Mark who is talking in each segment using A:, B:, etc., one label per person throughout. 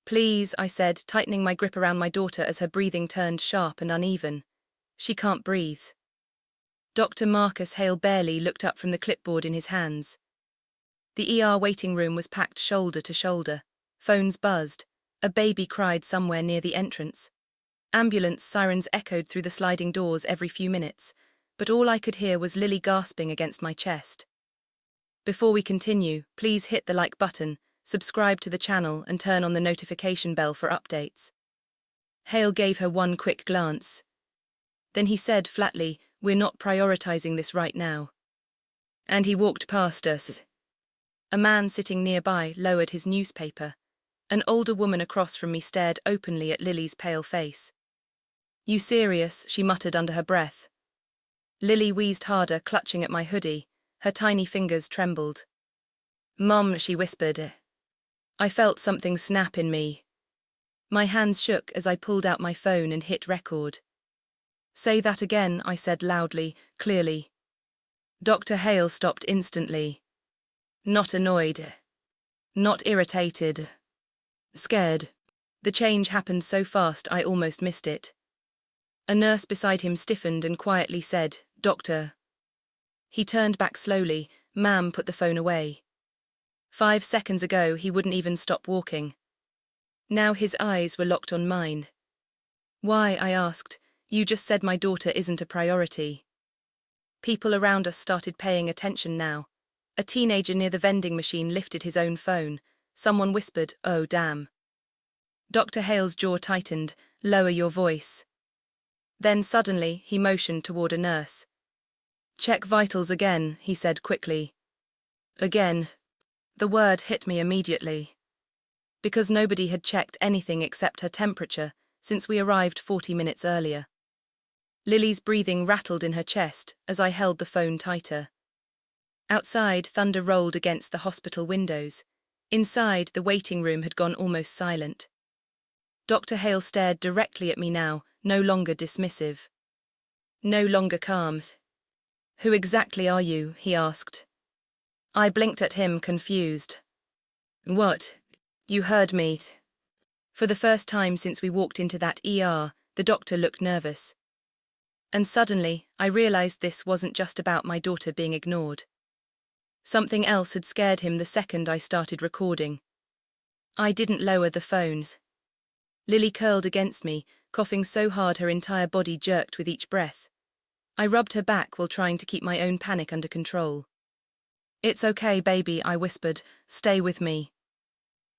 A: Please, I said, tightening my grip around my daughter as her breathing turned sharp and uneven. She can't breathe. Dr. Marcus Hale barely looked up from the clipboard in his hands. The ER waiting room was packed shoulder to shoulder. Phones buzzed. A baby cried somewhere near the entrance. Ambulance sirens echoed through the sliding doors every few minutes, but all I could hear was Lily gasping against my chest. Before we continue, please hit the like button, subscribe to the channel and turn on the notification bell for updates. Hale gave her one quick glance. Then he said flatly, "We're not prioritizing this right now." And he walked past us. A man sitting nearby lowered his newspaper. An older woman across from me stared openly at Lily's pale face. "You serious?" she muttered under her breath. Lily wheezed harder, clutching at my hoodie. Her tiny fingers trembled. "Mom," she whispered. I felt something snap in me. My hands shook as I pulled out my phone and hit record. "Say that again," I said loudly, clearly. Dr. Hale stopped instantly. Not annoyed. Not irritated. Scared. The change happened so fast I almost missed it. A nurse beside him stiffened and quietly said, "Doctor." He turned back slowly. "Ma'am, put the phone away." 5 seconds ago he wouldn't even stop walking. Now his eyes were locked on mine. "Why?" I asked. "You just said my daughter isn't a priority." People around us started paying attention now. A teenager near the vending machine lifted his own phone. Someone whispered, "Oh, damn." Dr. Hale's jaw tightened. "Lower your voice." Then suddenly, he motioned toward a nurse. "Check vitals again," he said quickly. Again. The word hit me immediately. Because nobody had checked anything except her temperature since we arrived 40 minutes earlier. Lily's breathing rattled in her chest as I held the phone tighter. Outside, thunder rolled against the hospital windows. Inside, the waiting room had gone almost silent. Dr. Hale stared directly at me now, no longer dismissive. No longer calm. "Who exactly are you?" he asked. I blinked at him, confused. "What? You heard me." For the first time since we walked into that ER, the doctor looked nervous. And suddenly, I realized this wasn't just about my daughter being ignored. Something else had scared him the second I started recording. I didn't lower the phones. Lily curled against me, coughing so hard her entire body jerked with each breath. I rubbed her back while trying to keep my own panic under control. "It's okay, baby," I whispered. "Stay with me."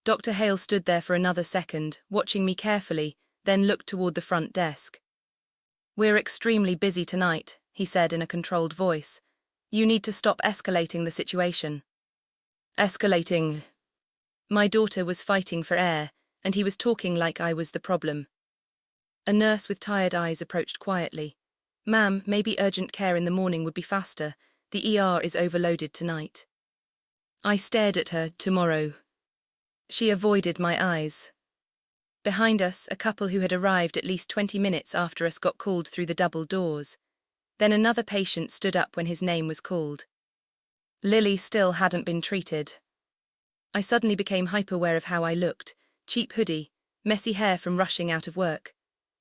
A: Dr. Hale stood there for another second, watching me carefully, then looked toward the front desk. "We're extremely busy tonight," he said in a controlled voice. "You need to stop escalating the situation." Escalating. My daughter was fighting for air, and he was talking like I was the problem. A nurse with tired eyes approached quietly. "Ma'am, maybe urgent care in the morning would be faster. The ER is overloaded tonight." I stared at her. "Tomorrow." She avoided my eyes. Behind us, a couple who had arrived at least 20 minutes after us got called through the double doors. Then another patient stood up when his name was called. Lily still hadn't been treated. I suddenly became hyper-aware of how I looked. Cheap hoodie, messy hair from rushing out of work.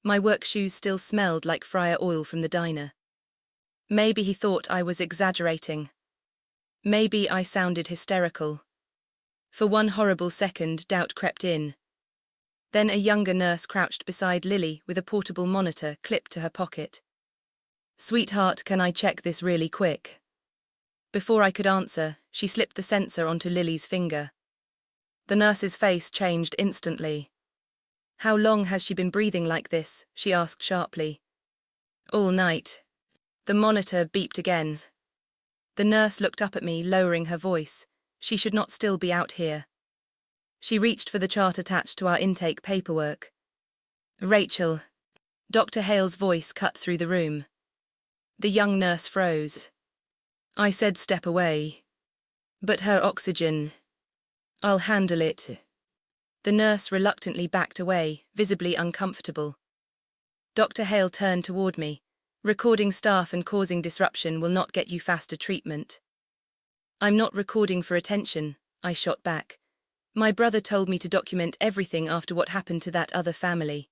A: My work shoes still smelled like fryer oil from the diner. Maybe he thought I was exaggerating. Maybe I sounded hysterical. For one horrible second, doubt crept in. Then a younger nurse crouched beside Lily with a portable monitor clipped to her pocket. "Sweetheart, can I check this really quick?" Before I could answer, she slipped the sensor onto Lily's finger. The nurse's face changed instantly. "How long has she been breathing like this?" she asked sharply. "All night." The monitor beeped again. The nurse looked up at me, lowering her voice. She should not still be out here. She reached for the chart attached to our intake paperwork. "Rachel." Dr. Hale's voice cut through the room. The young nurse froze. I said, "Step away." "But her oxygen." "I'll handle it." The nurse reluctantly backed away, visibly uncomfortable. Dr. Hale turned toward me. "Recording staff and causing disruption will not get you faster treatment." "I'm not recording for attention," I shot back. My brother told me to document everything after what happened to that other family.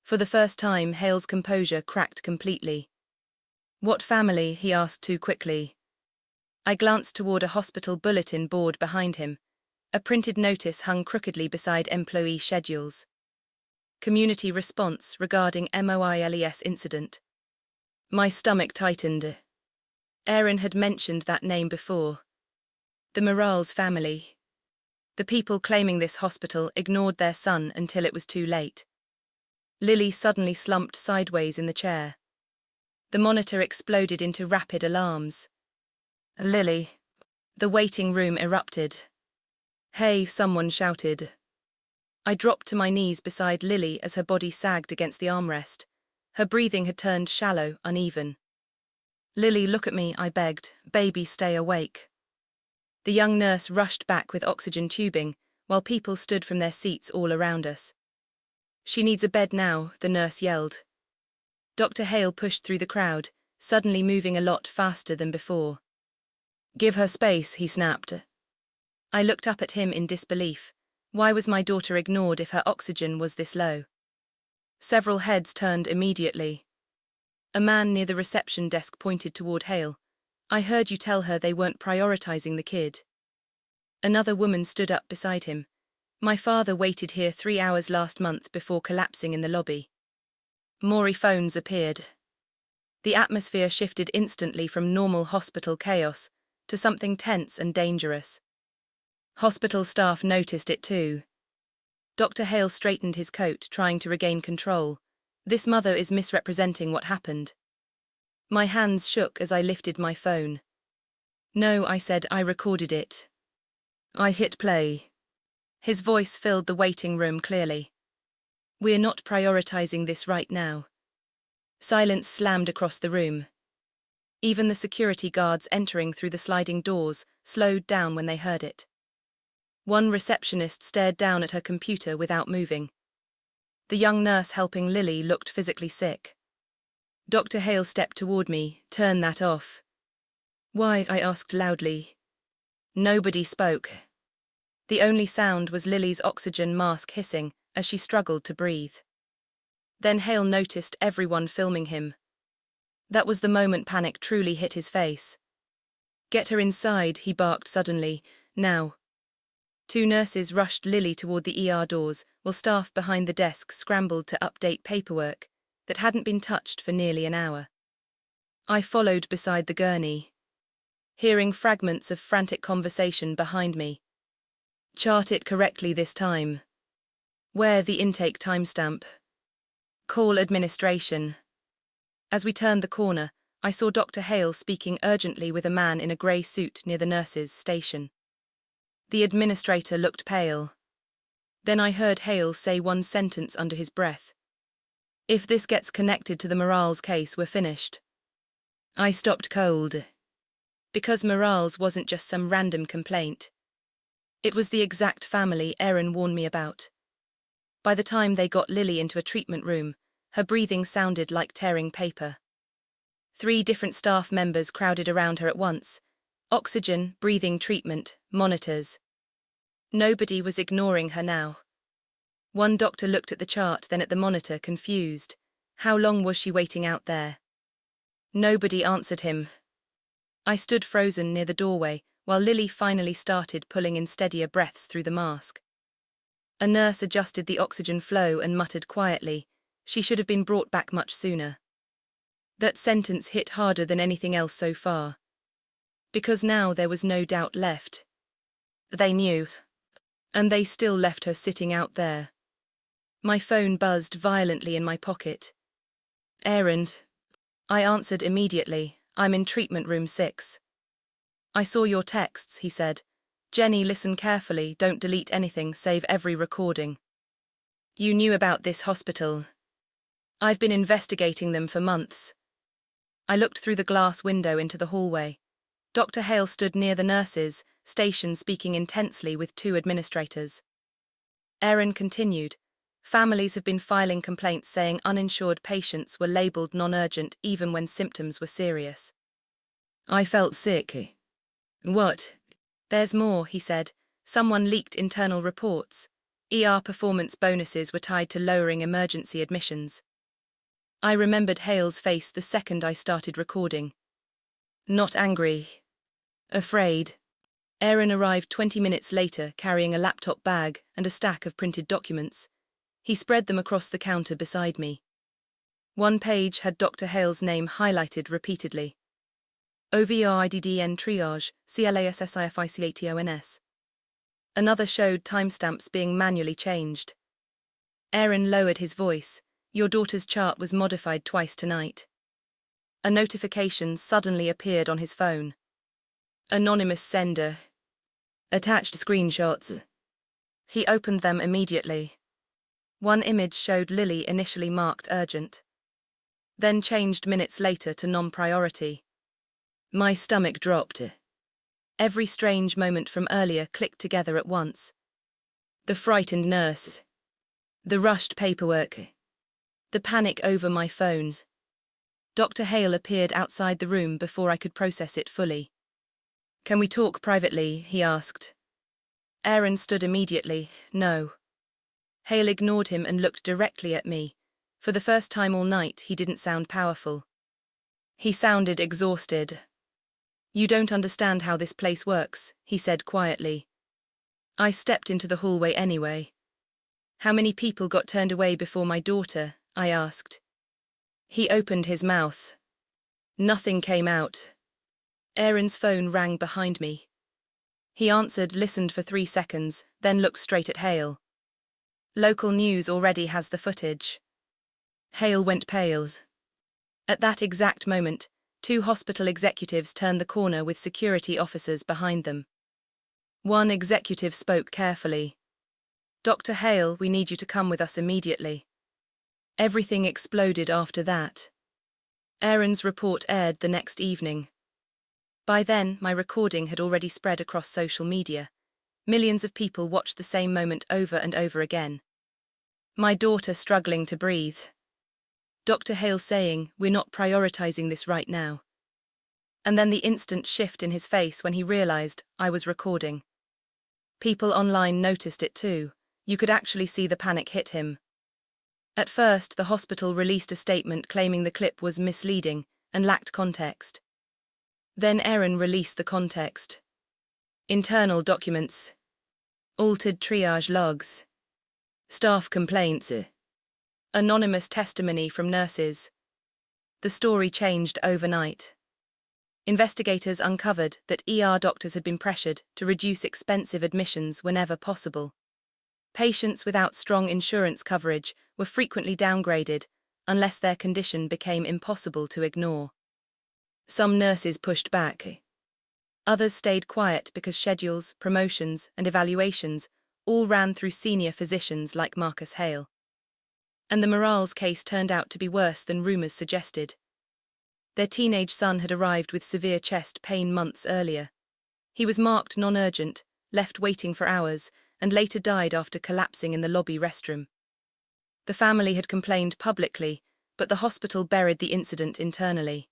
A: For the first time, Hale's composure cracked completely. What family? He asked too quickly. I glanced toward a hospital bulletin board behind him. A printed notice hung crookedly beside employee schedules. Community response regarding MOILES incident. My stomach tightened. Aaron had mentioned that name before. The Morales family. The people claiming this hospital ignored their son until it was too late. Lily suddenly slumped sideways in the chair. The monitor exploded into rapid alarms. Lily. The waiting room erupted. Hey, someone shouted. I dropped to my knees beside Lily as her body sagged against the armrest. Her breathing had turned shallow, uneven. Lily, look at me, I begged. Baby, stay awake. The young nurse rushed back with oxygen tubing, while people stood from their seats all around us. She needs a bed now, the nurse yelled. Dr. Hale pushed through the crowd, suddenly moving a lot faster than before. Give her space, he snapped. I looked up at him in disbelief. Why was my daughter ignored if her oxygen was this low? Several heads turned immediately. A man near the reception desk pointed toward Hale. I heard you tell her they weren't prioritizing the kid. Another woman stood up beside him. My father waited here 3 hours last month before collapsing in the lobby. More phones appeared. The atmosphere shifted instantly from normal hospital chaos to something tense and dangerous. Hospital staff noticed it too. Dr. Hale straightened his coat, trying to regain control. This mother is misrepresenting what happened. My hands shook as I lifted my phone. No, I said, I recorded it. I hit play. His voice filled the waiting room clearly. We're not prioritizing this right now. Silence slammed across the room. Even the security guards entering through the sliding doors slowed down when they heard it. One receptionist stared down at her computer without moving. The young nurse helping Lily looked physically sick. Dr. Hale stepped toward me. Turn that off. Why? I asked loudly. Nobody spoke. The only sound was Lily's oxygen mask hissing as she struggled to breathe. Then Hale noticed everyone filming him. That was the moment panic truly hit his face. Get her inside, he barked suddenly. Now. 2 nurses rushed Lily toward the ER doors, while staff behind the desk scrambled to update paperwork that hadn't been touched for nearly an hour. I followed beside the gurney, hearing fragments of frantic conversation behind me. Chart it correctly this time. Where the intake timestamp? Call administration. As we turned the corner, I saw Dr. Hale speaking urgently with a man in a grey suit near the nurses' station. The administrator looked pale. Then I heard Hale say one sentence under his breath. If this gets connected to the Morales case, we're finished. I stopped cold. Because Morales wasn't just some random complaint. It was the exact family Aaron warned me about. By the time they got Lily into a treatment room, her breathing sounded like tearing paper. 3 different staff members crowded around her at once. Oxygen, breathing treatment, monitors. Nobody was ignoring her now. One doctor looked at the chart, then at the monitor, confused. How long was she waiting out there? Nobody answered him. I stood frozen near the doorway, while Lily finally started pulling in steadier breaths through the mask. A nurse adjusted the oxygen flow and muttered quietly, she should have been brought back much sooner. That sentence hit harder than anything else so far. Because now there was no doubt left. They knew. And they still left her sitting out there. My phone buzzed violently in my pocket. Aaron. I answered immediately. I'm in treatment room 6. I saw your texts, he said. Jennie, listen carefully, don't delete anything, save every recording. You knew about this hospital. I've been investigating them for months. I looked through the glass window into the hallway. Dr. Hale stood near the nurses' station speaking intensely with 2 administrators. Aaron continued. Families have been filing complaints saying uninsured patients were labeled non-urgent even when symptoms were serious. I felt sick. What? There's more, he said. Someone leaked internal reports. ER performance bonuses were tied to lowering emergency admissions. I remembered Hale's face the second I started recording. Not angry. Afraid. Aaron arrived 20 minutes later carrying a laptop bag and a stack of printed documents. He spread them across the counter beside me. One page had Dr. Hale's name highlighted repeatedly. OVRIDDN triage, CLASSIFICATONS. Another showed timestamps being manually changed. Aaron lowered his voice. Your daughter's chart was modified twice tonight. A notification suddenly appeared on his phone. Anonymous sender. Attached screenshots. He opened them immediately. One image showed Lily initially marked urgent, then changed minutes later to non-priority. My stomach dropped. Every strange moment from earlier clicked together at once. The frightened nurse. The rushed paperwork. The panic over my phones. Dr. Hale appeared outside the room before I could process it fully. Can we talk privately? He asked. Aaron stood immediately. No. Hale ignored him and looked directly at me. For the first time all night, he didn't sound powerful. He sounded exhausted. You don't understand how this place works, he said quietly. I stepped into the hallway anyway. How many people got turned away before my daughter? I asked. He opened his mouth. Nothing came out. Aaron's phone rang behind me. He answered, listened for 3 seconds, then looked straight at Hale. Local news already has the footage. Hale went pale. At that exact moment, 2 hospital executives turned the corner with security officers behind them. One executive spoke carefully. Dr. Hale, we need you to come with us immediately. Everything exploded after that. Aaron's report aired the next evening. By then, my recording had already spread across social media. Millions of people watched the same moment over and over again. My daughter struggling to breathe. Dr. Hale saying, we're not prioritizing this right now. And then the instant shift in his face when he realized I was recording. People online noticed it too. You could actually see the panic hit him. At first, the hospital released a statement claiming the clip was misleading and lacked context. Then Aaron released the context. Internal documents. Altered triage logs. Staff complaints. Anonymous testimony from nurses. The story changed overnight. Investigators uncovered that ER doctors had been pressured to reduce expensive admissions whenever possible. Patients without strong insurance coverage were frequently downgraded unless their condition became impossible to ignore. Some nurses pushed back. Others stayed quiet because schedules, promotions, and evaluations all ran through senior physicians like Marcus Hale. And the Morales case turned out to be worse than rumors suggested. Their teenage son had arrived with severe chest pain months earlier. He was marked non-urgent, left waiting for hours, and later died after collapsing in the lobby restroom. The family had complained publicly, but the hospital buried the incident internally.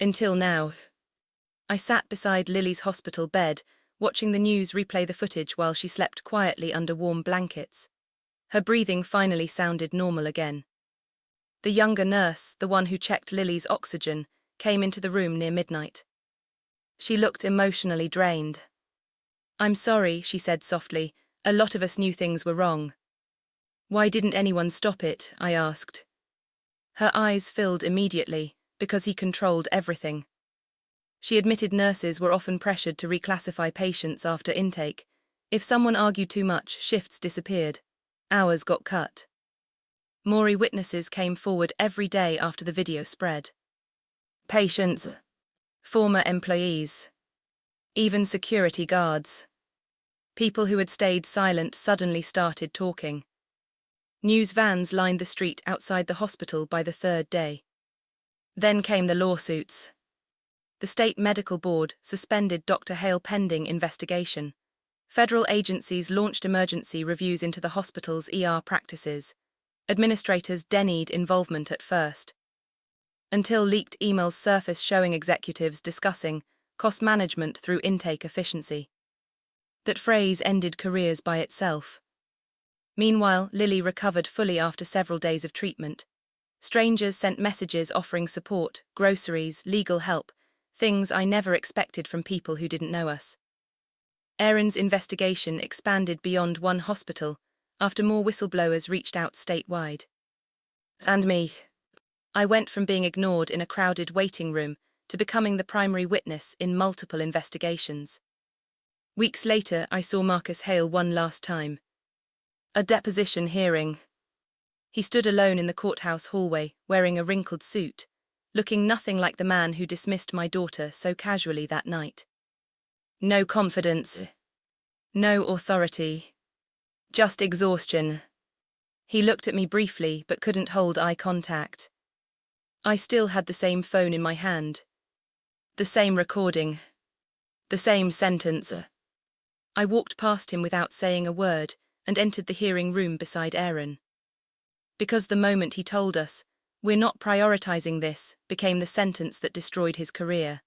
A: Until now. I sat beside Lily's hospital bed, watching the news replay the footage while she slept quietly under warm blankets. Her breathing finally sounded normal again. The younger nurse, the one who checked Lily's oxygen, came into the room near midnight. She looked emotionally drained. I'm sorry, she said softly. A lot of us knew things were wrong. Why didn't anyone stop it? I asked. Her eyes filled immediately, because he controlled everything. She admitted nurses were often pressured to reclassify patients after intake. If someone argued too much, shifts disappeared. Hours got cut. More witnesses came forward every day after the video spread. Patients, former employees, even security guards. People who had stayed silent suddenly started talking. News vans lined the street outside the hospital by the 3rd day. Then came the lawsuits. The state medical board suspended Dr. Hale pending investigation. Federal agencies launched emergency reviews into the hospital's ER practices. Administrators denied involvement at first. Until leaked emails surfaced showing executives discussing cost management through intake efficiency. That phrase ended careers by itself. Meanwhile, Lily recovered fully after several days of treatment. Strangers sent messages offering support, groceries, legal help, things I never expected from people who didn't know us. Aaron's investigation expanded beyond one hospital after more whistleblowers reached out statewide. And me. I went from being ignored in a crowded waiting room to becoming the primary witness in multiple investigations. Weeks later, I saw Marcus Hale one last time. A deposition hearing. He stood alone in the courthouse hallway, wearing a wrinkled suit, looking nothing like the man who dismissed my daughter so casually that night. No confidence. No authority. Just exhaustion. He looked at me briefly but couldn't hold eye contact. I still had the same phone in my hand. The same recording. The same sentence. I walked past him without saying a word and entered the hearing room beside Aaron. Because the moment he told us, "We're not prioritizing this," became the sentence that destroyed his career.